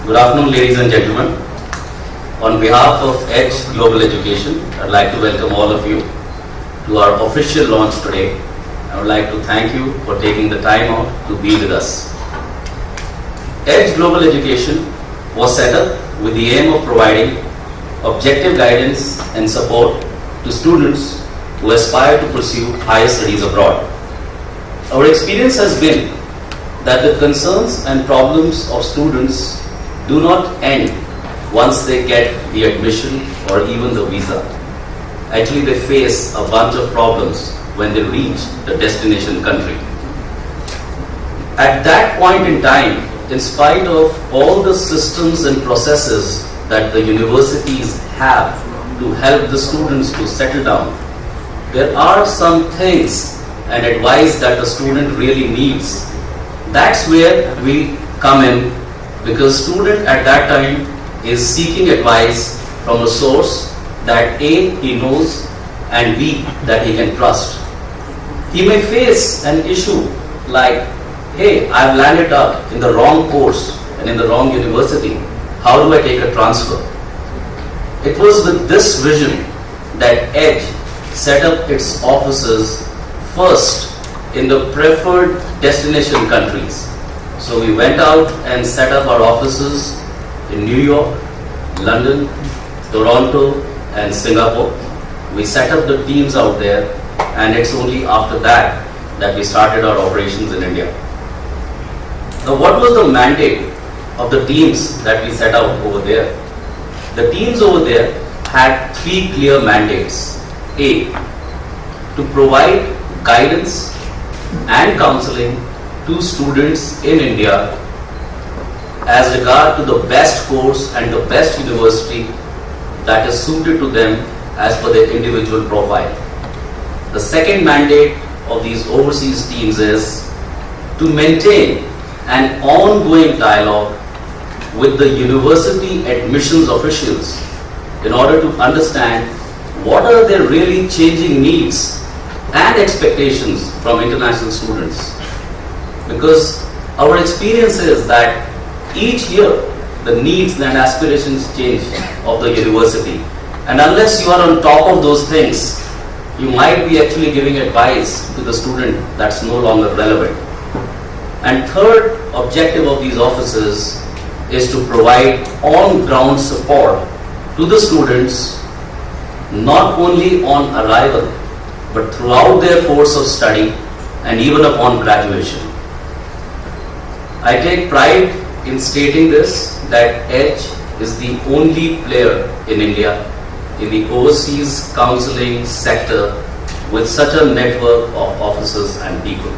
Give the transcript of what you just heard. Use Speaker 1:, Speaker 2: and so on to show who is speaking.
Speaker 1: Good afternoon, ladies and gentlemen. On behalf of Edge Global Education, I'd like to welcome all of you to our official launch today. I would like to thank you for taking the time out to be with us. Edge Global Education was set up with the aim of providing objective guidance and support to students who aspire to pursue higher studies abroad. Our experience has been that the concerns and problems of students do not end once they get the admission or even the visa. Actually, they face a bunch of problems when they reach the destination country. At that point in time, in spite of all the systems and processes that the universities have to help the students to settle down, there are some things and advice that the student really needs. That's where we come in, because student at that time is seeking advice from a source that A, he knows, and B, that he can trust. He may face an issue like, hey, I've landed up in the wrong course and in the wrong university. How do I take a transfer? It was with this vision that Edge set up its offices first in the preferred destination countries. So we went out and set up our offices in New York, London, Toronto, and Singapore. We set up the teams out there, and it's only after that that we started our operations in India. Now, what was the mandate of the teams that we set out over there? The teams over there had three clear mandates. A, to provide guidance and counseling to students in India as regard to the best course and the best university that is suited to them as per their individual profile. The second mandate of these overseas teams is to maintain an ongoing dialogue with the university admissions officials in order to understand what are their really changing needs and expectations from international students. Because our experience is that each year the needs and aspirations change of the university, and unless you are on top of those things, you might be actually giving advice to the student that's no longer relevant. And third objective of these offices is to provide on-ground support to the students, not only on arrival, but throughout their course of study and even upon graduation. I take pride in stating this, that Edge is the only player in India in the overseas counseling sector with such a network of officers and people.